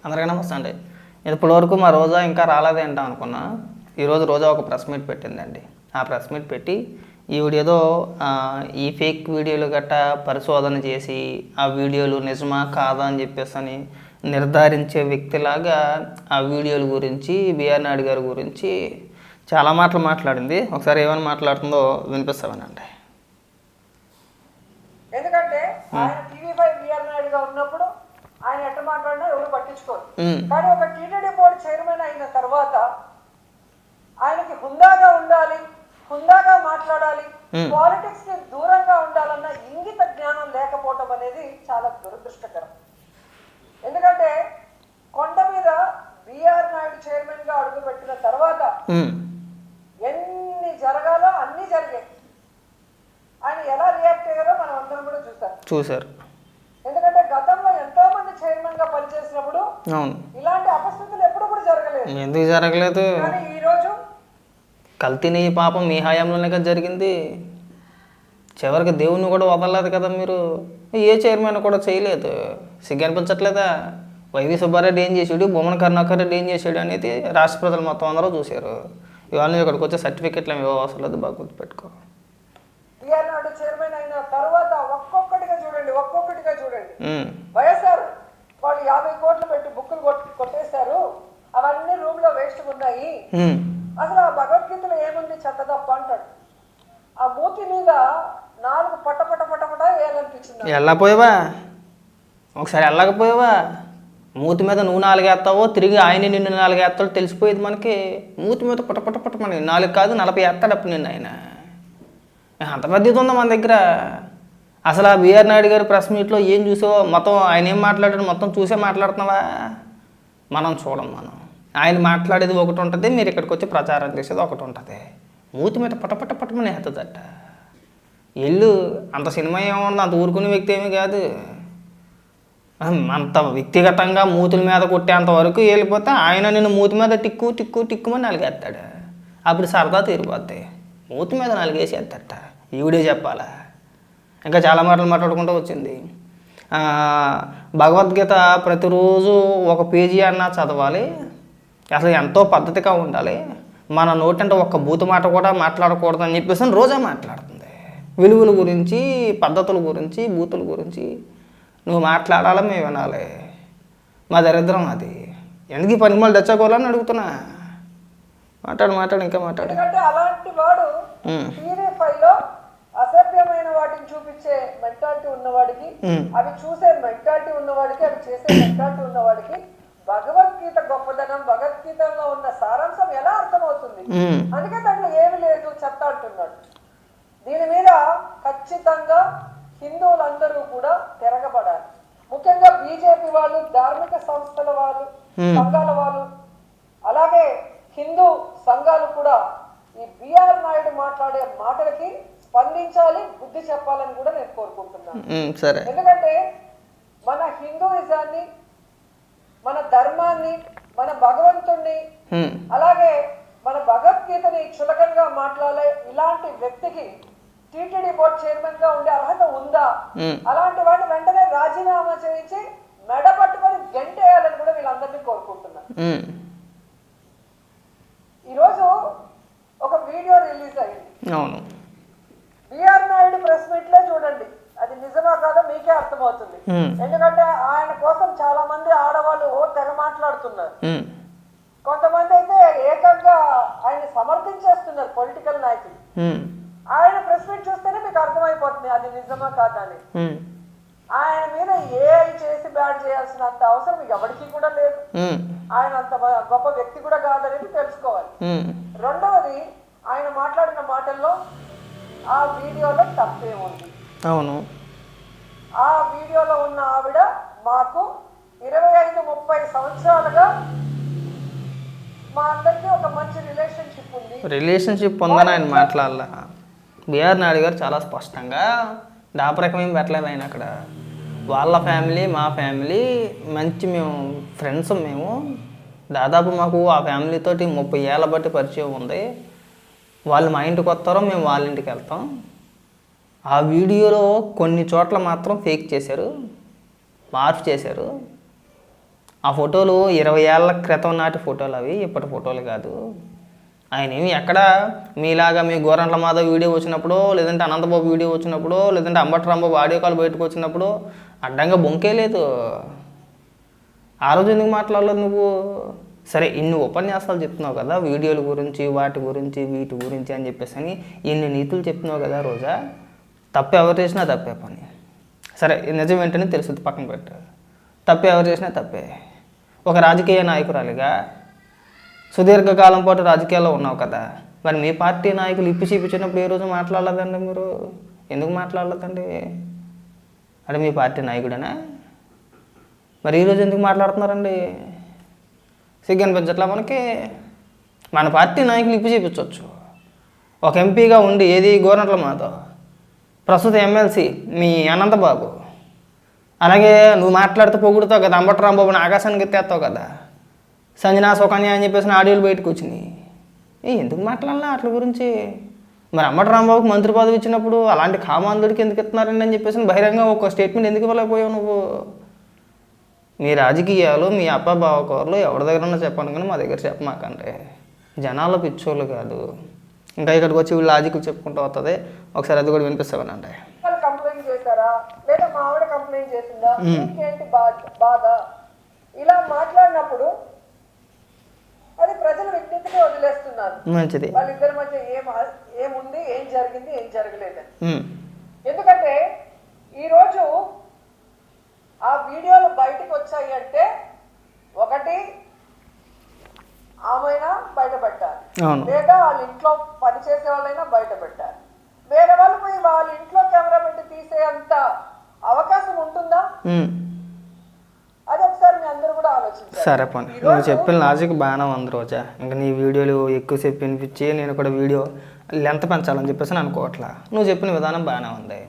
అందరికీ నమస్తే అండి. ఇప్పటివరకు మా రోజా ఇంకా రాలేదేంటా అనుకున్నా. ఈరోజు రోజా ఒక ప్రెస్ మీట్ పెట్టిందండి. ఆ ప్రెస్ మీట్ పెట్టి ఈవిడేదో ఈ ఫేక్ వీడియోలు గట్టా పరిశోధన చేసి ఆ వీడియోలు నిజమా కాదా అని చెప్పేసి నిర్ధారించే వ్యక్తిలాగా ఆ వీడియోల గురించి బిఆర్ నాయుడు గారి గురించి చాలా మాటలు మాట్లాడింది. ఒకసారి ఏమైనా మాట్లాడుతుందో వినిపిస్తామనండి. ఎందుకంటే ఆయన టీవీ5 బిఆర్ నాయుడుగా ఉన్నప్పుడు ఆయన ఎట్లా మాట్లాడినా ఎవరు పట్టించుకోరు. కానీ ఒక టీటీడీ బోర్డు చైర్మన్ అయిన తర్వాత ఆయనకి హుందాగా ఉండాలి, హుందాగా మాట్లాడాలి, పాలిటిక్స్ కి దూరంగా ఉండాలన్న ఇంగిత జ్ఞానం లేకపోవటం అనేది చాలా దురదృష్టకరం. ఎందుకంటే కొండ మీద బిఆర్ నాయుడు చైర్మన్ గా అడుగుపెట్టిన తర్వాత ఎన్ని జరగాలో అన్ని జరిగాయి. ఆయన ఎలా రియాక్ట్ అయ్యారో మనం అందరం కూడా చూసారు. ఎందుకంటే గతంలో ఎంతో మంది చైర్మన్ గా పనిచేసినప్పుడు ఇలాంటి అపస్థితులు ఎప్పుడు కూడా జరగలేదు. ఎందుకు జరగలేదు? కానీ ఈ రోజు కల్తీని పాపం మీ హయాంలోనే కదా జరిగింది. చివరికి దేవుణ్ణి కూడా వదలలేదు కదా మీరు. ఏ చైర్మన్ కూడా చేయలేదు. సిగ్గు అనిపించట్లేదా? వైవి సుబ్బారెడ్డి ఏం చేసాడు, బొమ్మన కరుణాకర్ రెడ్డి ఏం చేసాడు అనేది రాష్ట్ర ప్రజలు మొత్తం అందరూ చూశారు. ఇవాళ ఇక్కడికి వచ్చే సర్టిఫికెట్లు ఏమి అవసరం లేదు, బాగా గుర్తుపెట్టుకో. బిఆర్ నాయుడు చైర్మన్ అయిన తర్వాత ఒక్కొక్కటిగా చూడండి. వైఎస్ఆర్ వాళ్ళు 50 కోట్లు పెట్టి బుక్కులు కొట్టేశారు. అవన్నీ రూమ్ లో వేస్ట్ ఉన్నాయి. అసలు ఆ భగవద్గీతలో ఏముంది చెత్తదప్ప అంటాడు. ఆ మూతి మీద 4 పట వేయాలనిపించింది. వెళ్ళపోయావా? ఒకసారి వెళ్ళకపోయావా? మూతి మీద నువ్వు 4 వేస్తావో తిరిగి ఆయన నిన్ను 4 వేస్తాడో తెలిసిపోయేది మనకి. మూతి మీద పట మనకి 4 కాదు 40 వేస్తాడు అప్పుడు నిన్ను ఆయన. అంత పద్ధతి ఉందా మన దగ్గర? అసలు ఆ బిఆర్ నాయుడు గారి ప్రెస్ మీట్లో ఏం చూసావో మొత్తం ఆయన ఏం మాట్లాడాడు మొత్తం చూసే మాట్లాడుతున్నావా? మనం ఆయన మాట్లాడేది ఒకటి ఉంటుంది, మీరు ఇక్కడికి వచ్చి ప్రచారం చేసేది ఒకటి ఉంటుంది. మూతి మీద పటమని హెత్తదట. ఎల్లు అంత సినిమా ఏమన్నా అంత ఊరుకునే వ్యక్తి ఏమీ కాదు. అంత వ్యక్తిగతంగా మూతుల మీద కొట్టేంత వరకు వెళ్ళిపోతే ఆయన నేను మూతి మీద టిక్కుమని నలిగేస్తాడు. అప్పుడు సరదా తీరిపోద్ది. మూతి మీద 4 వేసేస్తాడట. ఈవిడే చెప్పాలా? ఇంకా చాలా మాటలు మాట్లాడుకుంటూ వచ్చింది. భగవద్గీత ప్రతిరోజు ఒక పేజీ అన్నా చదవాలి, అసలు ఎంతో పద్ధతిగా ఉండాలి, మన నోటంటే ఒక్క బూతు మాట కూడా మాట్లాడకూడదు అని చెప్పేసి రోజా మాట్లాడుతుంది. విలువల గురించి, పద్ధతుల గురించి, బూతుల గురించి నువ్వు మాట్లాడాలి, మేము వినాలి. మా దరిద్రం అది. ఎందుకు ఈ పనికి మళ్ళీ తెచ్చుకోవాలని అడుగుతున్నా. మాట్లాడు ఇంకా మాట్లాడు. అలాంటి వాడు టీవీ5లో అసభ్యమైన వాటిని చూపించే మెంటాలిటీ ఉన్నవాడికి, అవి చూసే మెంటాలిటీ ఉన్నవాడికి, అవి చేసే మెంటాలిటీ ఉన్నవాడికి భగవద్గీత గొప్పదనం, భగవద్గీతలో ఉన్న సారాంశం ఎలా అర్థమవుతుంది? అందుకే దాంట్లో ఏమి లేదు చెత్త అంటున్నాడు. దీని మీద ఖచ్చితంగా హిందువులందరూ కూడా తిరగబడాలి. ముఖ్యంగా బీజేపీ వాళ్ళు, ధార్మిక సంస్థల వాళ్ళు, సంఘాల వాళ్ళు, అలాగే హిందూ సంఘాలు కూడా ఈ బిఆర్ నాయుడు మాట్లాడే మాటలకి స్పందించాలి, బుద్ధి చెప్పాలని కూడా నేను కోరుకుంటున్నాను. ఎందుకంటే మన హిందూయిజాన్ని, మన ధర్మాన్ని, మన భగవంతుణ్ణి, అలాగే మన భగవద్గీతని చులకనగా మాట్లాడే ఇలాంటి వ్యక్తికి టీటీడీ బోర్డు చైర్మన్ గా ఉండే అర్హత ఉందా? అలాంటి వాడిని వెంటనే రాజీనామా చేయించి మెడ పట్టుకొని గెంటేయాలని కూడా వీళ్ళందరినీ కోరుకుంటున్నారు. ఈరోజు ఒక వీడియో రిలీజ్ అయింది. బిఆర్ నాయుడు ప్రెస్ మీట్ లో చూడండి, అది నిజమా కాదో మీకే అర్థమవుతుంది. ఎందుకంటే ఆయన కోసం చాలా మంది ఆడవాళ్ళు తెగ మాట్లాడుతున్నారు. కొంతమంది అయితే ఏకంగా ఆయన సమర్థించేస్తున్నారు పొలిటికల్ నాయకులు. ఆయన ప్రెస్ మీట్ చూస్తేనే మీకు అర్థమైపోతుంది అది నిజమా కాదా అని. ఆయన మీద ఏఐ చేసి బ్యాడ్ చేయాల్సినంత అవసరం ఎవరికి కూడా లేదు. ఆయన అంత గొప్ప వ్యక్తి కూడా కాదనేది తెలుసుకోవాలి. రెండవది, ఆయన మాట్లాడిన మాటల్లో ఆ వీడియోలో తప్పే ఉంది. అవును, ఆ వీడియోలో ఉన్న ఆవిడ మాకు 25-30 సంవత్సరాలుగా మా అందరికీ ఒక మంచి రిలేషన్షిప్ ఉందని ఆయన మాట్లాడాల. బిఆర్ నాయుడు గారు చాలా స్పష్టంగా దాపరకం ఏం పెట్టలేదు ఆయన అక్కడ. వాళ్ళ ఫ్యామిలీ మా ఫ్యామిలీ మంచి, మేము ఫ్రెండ్స్, మేము దాదాపు మాకు ఆ ఫ్యామిలీతోటి 30 ఏళ్ళ బట్టి పరిచయం ఉంది. వాళ్ళు మా ఇంటికి వస్తారో మేము వాళ్ళ ఇంటికి వెళ్తాం. ఆ వీడియోలో కొన్ని చోట్ల మాత్రం ఫేక్ చేశారు, మార్పు చేశారు. ఆ ఫోటోలు 20 ఏళ్ల క్రితం నాటి ఫోటోలు అవి, ఇప్పటి ఫోటోలు కాదు. ఆయన ఏమి ఎక్కడ మీలాగా మీ గోరంట్ల మాధవ్ వీడియో వచ్చినప్పుడు, లేదంటే అనంతబాబు వీడియో వచ్చినప్పుడు, లేదంటే అంబటి రాంబాబు ఆడియో కాల్ బయటకు వచ్చినప్పుడు అడ్డంగా బొంకే లేదు. ఆ రోజు ఎందుకు మాట్లాడలేదు నువ్వు? సరే, ఇన్ని ఉపన్యాసాలు చెప్తున్నావు కదా వీడియోల గురించి, వాటి గురించి, వీటి గురించి అని చెప్పేసి అని ఇన్ని నీతులు చెప్తున్నావు కదా రోజా. తప్పు ఎవరు చేసినా తప్పే పని. సరే, నిజం ఏంటని తెలుస్తుంది, పక్కన పెట్టు. తప్పు ఎవరు చేసినా తప్పే. ఒక రాజకీయ నాయకురాలిగా సుదీర్ఘకాలం పాటు రాజకీయాల్లో ఉన్నావు కదా, మరి మీ పార్టీ నాయకులు ఇప్పి చూపించినప్పుడు ఏ రోజు మాట్లాడలేదండి మీరు? ఎందుకు మాట్లాడలేదండి? అంటే మీ పార్టీ నాయకుడేనా? మరి ఈరోజు ఎందుకు మాట్లాడుతున్నారండి? సిగ్గు అనిపించట్లా మనకి? మన పార్టీ నాయకులు ఇప్పి చూపించవచ్చు. ఒక ఎంపీగా ఉండి ఏది గోరంట్ల మాధవ్, ప్రస్తుత ఎమ్మెల్సీ మీ అనంతబాబు, అలాగే నువ్వు మాట్లాడితే పొగుడుతావు కదా అంబటి రాంబాబుని ఆకాశానికి ఎత్తేస్తావు కదా, సంజనా సుకన్య అని చెప్పేసి ఆడియోలు బయటకు వచ్చినాయి. ఎందుకు మాట్లాడాలా వాటి గురించి? మరి అంబటి రాంబాబుకి మంత్రి పదవి ఇచ్చినప్పుడు అలాంటి కామాంధుడికి ఎందుకు ఇస్తున్నారండి అని చెప్పేసి బహిరంగ ఒక స్టేట్మెంట్ ఎందుకు ఇవ్వలేకపోయావు నువ్వు? మీ రాజకీయాలు, మీ అప్పబావకూరలు ఎవరి దగ్గర ఉన్నా చెప్పండి, కానీ మా దగ్గర చెప్పమాకండి. జనాలు పిచ్చోళ్ళు కాదు. ఇంకా ఇక్కడికి వచ్చి వీళ్ళు లాజిక్ చెప్పుకుంటూ వస్తుంది. ఒకసారి అది కూడా వినిపిస్తామనండి. కంప్లైంట్ చేశారా లేదా మా ఆవిడ కంప్లైంట్ చేసిందా, మీకేంటి బాధ? ఇలా మాట్లాడినప్పుడు అది ప్రజలు విజ్ఞతగా వదిలేస్తున్నారు. మంచిది. వాళ్ళిద్దరి మధ్య ఏముంది, ఏం జరిగింది, ఏం జరగలేదని. ఎందుకంటే ఈరోజు ఆ వీడియోలు బయటకు వచ్చాయి అంటే ఒకటి ఆమెనా బయట పెట్టాలి, లేదా వాళ్ళ ఇంట్లో పనిచేసే వాళ్ళైనా బయట పెట్టాలి. వేరే వాళ్ళు పోయి వాళ్ళ ఇంట్లో కెమెరా పెట్టి తీసే అంత అవకాశం ఉంటుందా? అది ఒకసారి మీ అందరూ కూడా ఆలోచించారు. సరే పని, నువ్వు చెప్పిన లాజిక్ బాగానే ఉంది రోజా. ఇంకా నీ వీడియోలు ఎక్కువసేపు వినిపించి నేను కూడా వీడియో లెంత్ పెంచాలని చెప్పేసి అనుకోవట్లా. నువ్వు చెప్పిన విధానం బాగానే ఉంది.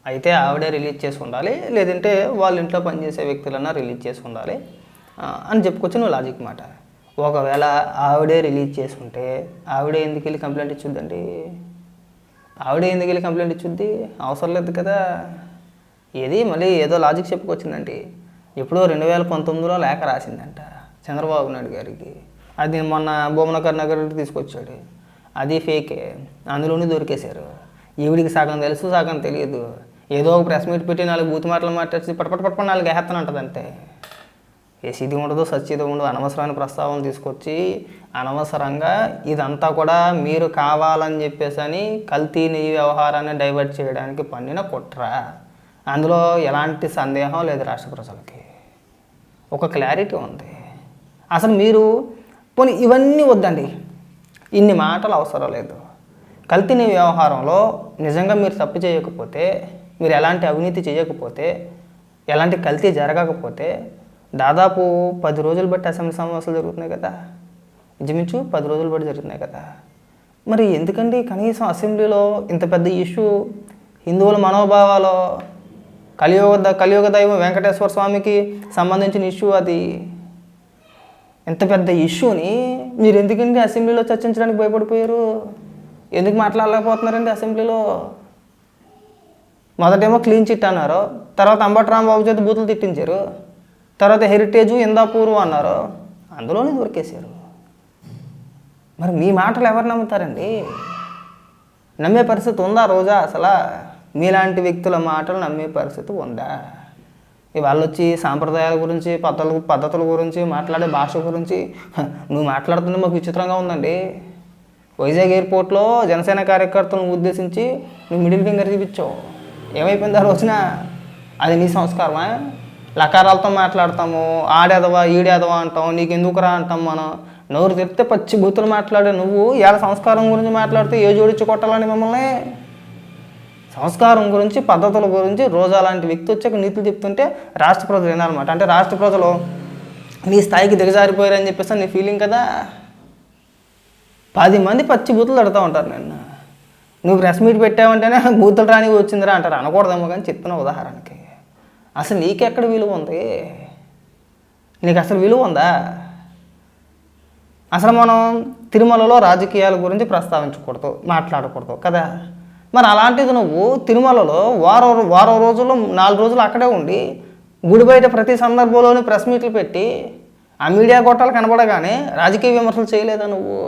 అయితే ఆవిడే రిలీజ్ చేసి ఉండాలి, లేదంటే వాళ్ళ ఇంట్లో పనిచేసే వ్యక్తులన్నా రిలీజ్ చేసి ఉండాలి అని చెప్పుకొచ్చి నువ్వు లాజిక్ మాట. ఒకవేళ ఆవిడే రిలీజ్ చేసి ఉంటే ఆవిడే ఎందుకు వెళ్ళి కంప్లైంట్ ఇచ్చుద్దండి? ఆవిడే ఎందుకు వెళ్ళి కంప్లైంట్ ఇచ్చుద్ది? అవసరం లేదు కదా. ఏది మళ్ళీ ఏదో లాజిక్ చెప్పుకొచ్చిందండి. ఎప్పుడో 2019లో లేఖ రాసిందంట చంద్రబాబు నాయుడు గారికి. అది మొన్న భువనకర్ నగర్కి తీసుకొచ్చాడు. అది ఫేకే, అందులోనే దొరికేశారు. ఈవిడికి సగం తెలుసు, సగం తెలియదు. ఏదో ఒక ప్రెస్ మీట్ పెట్టి 4 బూతు మాటలు మాట్లాడి పటపట 4 వేస్తానంటది అంతే. ఏసీది ఉండదు, సచ్చిది ఉండదు. అనవసరమైన ప్రస్తావన తీసుకొచ్చి అనవసరంగా ఇదంతా కూడా మీరు కావాలని చెప్పేసి అని కల్తీ నెయ్యి వ్యవహారాన్ని డైవర్ట్ చేయడానికి పన్నిన కుట్ర. అందులో ఎలాంటి సందేహం లేదు. రాష్ట్ర ప్రజలకి ఒక క్లారిటీ ఉంది. అసలు మీరు పోనీ ఇవన్నీ వద్దండి, ఇన్ని మాటలు అవసరం లేదు. కల్తీ నెయ్యి వ్యవహారంలో నిజంగా మీరు తప్పు చేయకపోతే, మీరు ఎలాంటి అవినీతి చేయకపోతే, ఎలాంటి కల్తీ జరగకపోతే దాదాపు 10 రోజులు బట్టి అసెంబ్లీ సమావేశాలు జరుగుతున్నాయి కదా, ఇంచుమించు 10 రోజులు బట్టి జరుగుతున్నాయి కదా. మరి ఎందుకండి కనీసం అసెంబ్లీలో ఇంత పెద్ద ఇష్యూ, హిందువుల మనోభావాలు, కలియుగ దైవం వెంకటేశ్వర స్వామికి సంబంధించిన ఇష్యూ, అది ఎంత పెద్ద ఇష్యూని మీరు ఎందుకండి అసెంబ్లీలో చర్చించడానికి భయపడిపోయారు? ఎందుకు మాట్లాడలేకపోతున్నారండి అసెంబ్లీలో? మొదటేమో క్లీన్ చిట్ అన్నారు, తర్వాత అంబటి రాంబాబు చేత బూతులు తిట్టించారు, తర్వాత హెరిటేజు ఇందాపూరు అన్నారు, అందులోనే దొరికేశారు. మరి మీ మాటలు ఎవరు నమ్ముతారండి? నమ్మే పరిస్థితి ఉందా రోజా? అసలు మీలాంటి వ్యక్తుల మాటలు నమ్మే పరిస్థితి ఉందా? ఇవాళ వచ్చి సాంప్రదాయాల గురించి, పద్ధతుల గురించి, మాట్లాడే భాష గురించి నువ్వు మాట్లాడుతుంటే మాకు విచిత్రంగా ఉందండి. వైజాగ్ ఎయిర్పోర్ట్లో జనసేన కార్యకర్తలను ఉద్దేశించి నువ్వు మిడిల్ ఫింగర్ చూపించావు. ఏమైపోయింది ఆ రోజున? అది నీ సంస్కారమా? లకారాలతో మాట్లాడతాము, ఆడేదవా ఈడేదవా అంటాం, నీకు ఎందుకురా అంటాం. మనం నోరు తెరిస్తే పచ్చి బూతులు మాట్లాడే నువ్వు ఇవాళ సంస్కారం గురించి మాట్లాడితే ఏ జోడించి కొట్టాలని మిమ్మల్ని? సంస్కారం గురించి, పద్ధతుల గురించి రోజా లాంటి వ్యక్తి వచ్చాక నీతులు చెప్తుంటే రాష్ట్ర ప్రజలు వినాలన్నమాట. అంటే రాష్ట్ర ప్రజలు నీ స్థాయికి దిగజారిపోయారని చెప్పేసి నీ ఫీలింగ్ కదా. 10 మంది పచ్చి బూతులు తడుతూ ఉంటారు నిన్ను. నువ్వు ప్రెస్ మీట్ పెట్టావంటేనే బూతులు రానికి వచ్చిందిరా అంటారు. అనకూడదేమో కానీ చెప్తున్నా ఉదాహరణకి. అసలు నీకెక్కడ విలువ ఉంది? నీకు అసలు విలువ ఉందా? అసలు మనం తిరుమలలో రాజకీయాల గురించి ప్రస్తావించకూడదు, మాట్లాడకూడదు కదా. మరి అలాంటిది నువ్వు తిరుమలలో వారం రోజుల్లో 4 రోజులు అక్కడే ఉండి గుడి బయట ప్రతి సందర్భంలోనూ ప్రెస్ మీట్లు పెట్టి ఆ మీడియా గొట్టాలు కనబడగానే రాజకీయ విమర్శలు చేయలేదా నువ్వు?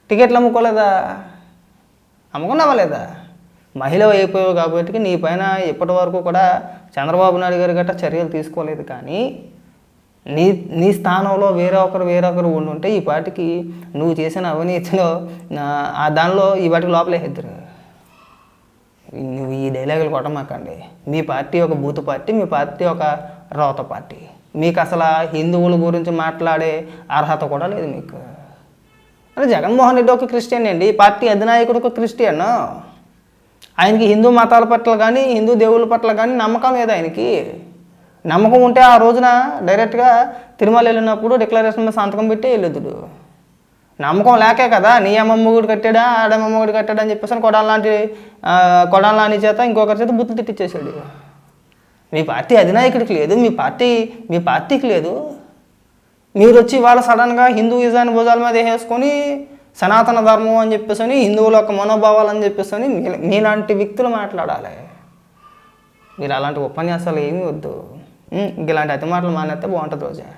టికెట్లు అమ్ముకోలేదా? అమ్ముకున్నావా లేదా? మహిళ అయిపోయావు కాబట్టి నీ పైన ఇప్పటి వరకు కూడా చంద్రబాబు నాయుడు గారు గట్రా చర్యలు తీసుకోలేదు. కానీ నీ స్థానంలో వేరొకరు ఉండుంటే ఈ పార్టీకి నువ్వు చేసిన అవినీతిలో దానిలో ఈ వాటికి లోపలేద్దరు. నువ్వు ఈ డైలాగులు కొట్టమాకండి. మీ పార్టీ ఒక బూతు పార్టీ, మీ పార్టీ ఒక రోత పార్టీ. మీకు అసలు హిందువుల గురించి మాట్లాడే అర్హత కూడా లేదు మీకు. అంటే జగన్మోహన్ రెడ్డి ఒక క్రిస్టియన్ అండి, ఈ పార్టీ అధినాయకుడు ఒక క్రిస్టియన్. ఆయనకి హిందూ మతాల పట్ల కానీ హిందూ దేవుళ్ళ పట్ల కానీ నమ్మకం లేదు. ఆయనకి నమ్మకం ఉంటే ఆ రోజున డైరెక్ట్గా తిరుమల వెళ్ళినప్పుడు డిక్లరేషన్ మీద సంతకం పెట్టి వెళ్ళొద్దుడు. నమ్మకం లేకే కదా నీ అమ్మమ్మ గుడి కట్టాడా ఆడమ్మమ్మ గుడి కట్టాడా అని చెప్పేసి కొడాలని చేత ఇంకొకరి చేత బుద్ధులు తిట్టించేశాడు. మీ పార్టీ అధినాయకుడికి లేదు, మీ పార్టీకి లేదు. మీరు వచ్చి వాళ్ళ సడన్గా హిందూయిజాన్ని భుజాల మీద వేసుకొని సనాతన ధర్మం అని చెప్పేసి హిందువుల యొక్క మనోభావాలు అని చెప్పేసి మీలాంటి వ్యక్తులు మాట్లాడాలి. మీరు అలాంటి ఉపన్యాసాలు ఏమీ వద్దు. ఇలాంటి అతి మాటలు మానేస్తే బాగుంటుంది రోజా.